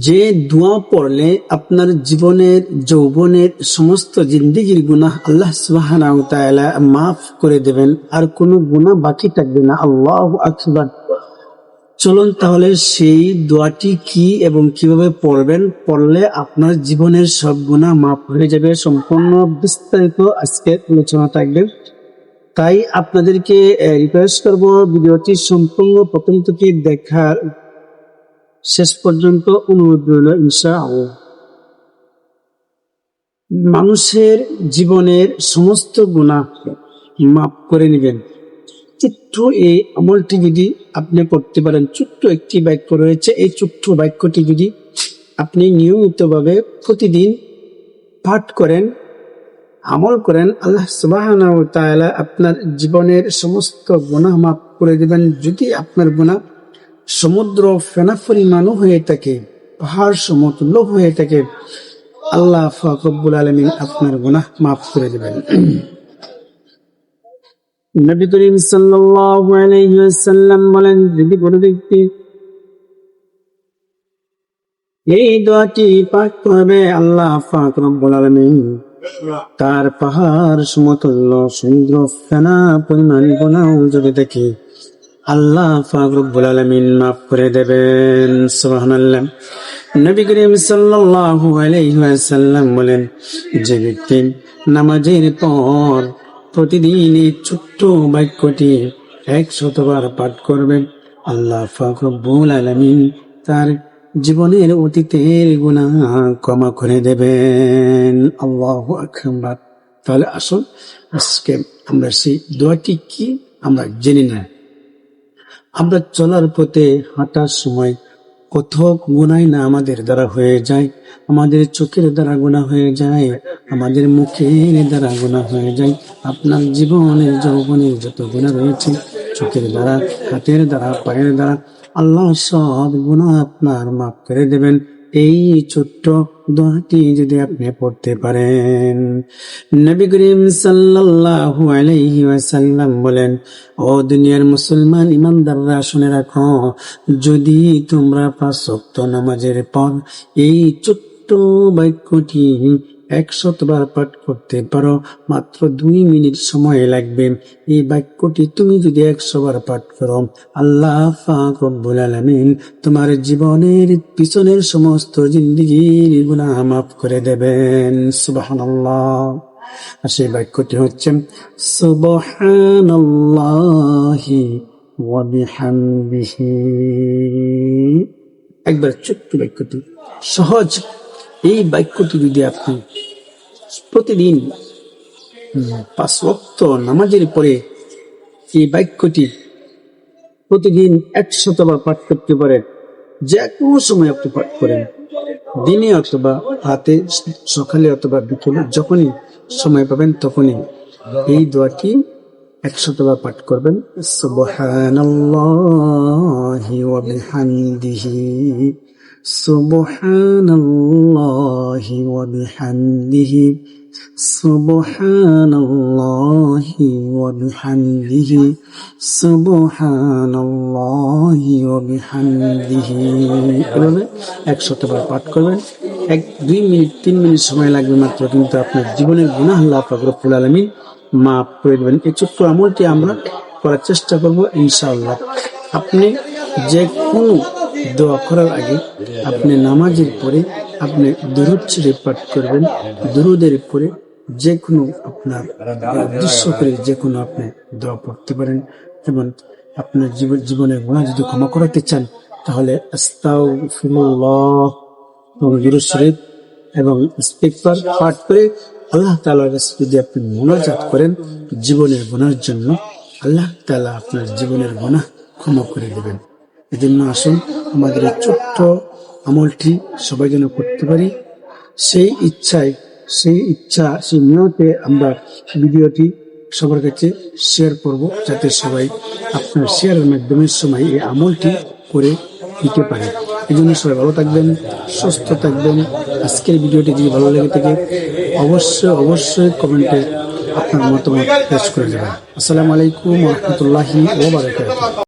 যে দোয়া পড়লে আপনার জীবনের যৌবনের সমস্ত জিন্দেগির গুনাহ আল্লাহ সুবহানাহু ওয়া তাআলা মাফ করে দেবেন, আর কোনো গুনাহ বাকি থাকবে না। আল্লাহু আকবার। চলুন তাহলে সেই দোয়াটি কি এবং কিভাবে পড়বেন, পড়লে আপনার জীবনের সব গুনাহ মাফ হয়ে যাবে, সম্পূর্ণ বিস্তারিত আজকে আলোচনা থাকবে। তাই আপনাদেরকে রিকোয়েস্ট করব ভিডিওটি সম্পূর্ণ প্রথম থেকে দেখার শেষ পর্যন্ত অনুরোধ রইল ইনশাআল্লাহ। মানুষের জীবনের সমস্ত গুনাহ মাফ করে নেবেন। ছোট্ট এই আমলটি যদি আপনি করতে পারেন, ছোট্ট একটি বাক্য রয়েছে, এই ছোট্ট বাক্যটি যদি আপনি নিয়মিতভাবে প্রতিদিন পাঠ করেন, আমল করেন, আল্লাহ সুবহানাহু ওয়া তাআলা আপনার জীবনের সমস্ত গুনাহ মাফ করে দেবেন। যদি আপনার গুনাহ সমুদ্র ফেনা পরিমাণও হয়ে থাকে, পাহাড় সমতুল্য হয়ে থাকে, আল্লাহ পাক রব্বুল আলামিন আপনার গুনাহ মাফ করে দেবেন। নবী করিম সাল্লাল্লাহু আলাইহি ওয়াসাল্লাম বলেন, যদি কোনো ব্যক্তি এই দোয়াটি পাঠ করবে, আল্লাহ পাক রব্বুল আলামিন তার পাহাড় সমতুল্য সমুদ্র ফেনা পরিমাণ গুনাহ যদি দেখে, আল্লাহ পাক রব্বুল আলামিন মাফ করে দেবেন। সুবহানাল্লাহ। নবী করিম সাল্লাল্লাহু আলাইহি ওয়াসাল্লাম বলেন, যে ব্যক্তি নামাজের পর প্রতিদিন এই ছোট্ট বাক্যটি 100 বার পাঠ করবে, আল্লাহ পাক রব্বুল আলামিন তার জীবনের অতীতের গুনাহ ক্ষমা করে দেবেন। আল্লাহু আকবার। তাহলে আসুন আজকে আমরা সেই দোয়াটি কি আমরা জেনে নিই। আমরা চলার পথে হাঁটার সময় কত গুনাহ না আমাদের দ্বারা হয়ে যায়, আমাদের চোখের দ্বারা গুনাহ হয়ে যায়, আমাদের মুখের দ্বারা গুনাহ হয়ে যায়। আপনার জীবনের যৌবনের যত গুনাহ রয়েছে, চোখের দ্বারা, হাতের দ্বারা, পায়ের দ্বারা, আল্লাহ সব গুনাহ আপনার মাফ করে দেবেন এই ছোট্ট দোয়াটি যদি আপনি পড়তে পারেন। নবী করিম সাল্লাল্লাহু আলাইহি ওয়াসাল্লাম বলেন, ও দুনিয়ার মুসলমান ইমানদাররা শুনে রাখো, যদি তোমরা 5 ওয়াক্ত নামাজের পর এই ছোট্ট বাক্যটি 100 বার পাঠ করতে পারো, মাত্র 2 মিনিট সময় লাগবে। এই বাক্যটি তুমি যদি 100 বার পাঠ করো, আল্লাহ পাক রব্বুল আলামিন তোমার জীবনের পিছনের সমস্ত জিন্দেগির গুনাহ মাফ করে দেবেন। সুবহানাল্লাহ। আর সেই বাক্যটি হচ্ছে সুবহানাল্লাহি ওয়া বিহামদিহি। একবার ছোট্ট বাক্যটি, সহজ এই বাক্যটি যদি আপনি প্রতিদিন 5 ওয়াক্ত নামাজের পরে এই বাক্যটি প্রতিদিন 100 বার পাঠ করতে পারেন, যে কোনো সময় আপনি পাঠ করেন, দিনে অথবা রাতে, সকালে অথবা বিকেলে, যখনই সময় পাবেন তখনই এই দোয়াটি 100 বার পাঠ করবেন। সুবহানাল্লাহি ওয়া বিহামদিহি, সুবহানাল্লাহি ওয়া বিহামদিহি, সুবহানাল্লাহি ওয়া বিহামদিহি, সুবহানাল্লাহি ওয়া বিহামদিহি। এভাবে 100 বার পাঠ করবেন। 1-2 মিনিট 3 মিনিট সময় লাগবে মাত্র, কিন্তু আপনার জীবনের গুনাহ আল্লাহ পাক রব্বুল আলামিন মাফ করে দেবেন। এই ছোট্ট আমলটি আমরা করার চেষ্টা করব ইনশাআল্লাহ। আপনি যে কোনো দোয়া করার আগে আপনি নামাজের পরে আপনি দুরূদ শরীফ পাঠ করবেন। দুরূদের পরে যে কোনো আপনার উদ্দেশ্য করে যে কোনো আপনি দোয়া পড়তে পারেন। এবং আপনার জীবনের গুনাহ যদি ক্ষমা করাতে চান, তাহলে আস্তাগফিরুল্লাহ এবং দুরূদ শরীফ এবং ইস্তিগফার পাঠ করে আল্লাহ তাআলার কাছে যদি আপনি মুনাজাত করেন জীবনের গুনাহের জন্য, আল্লাহ তাআলা আপনার জীবনের গুনাহ ক্ষমা করে দেবেন। এজন্য আসুন আমাদের এই ছোট্ট আমলটি সবাই যেন করতে পারি, সেই নিয়তে আমরা ভিডিওটি সবার কাছে শেয়ার করব, যাতে সবাই আপনার শেয়ারের মাধ্যমে সময় এই আমলটি করে দিতে পারে। এই জন্য সবাই ভালো থাকবেন, সুস্থ থাকবেন। আজকের ভিডিওটি যদি ভালো লেগে থাকে অবশ্যই কমেন্টে আপনার মতামত পেশ করে দেবেন। আসসালামু আলাইকুম ওয়া রাহমাতুল্লাহি ওয়া বারাকাতুহু।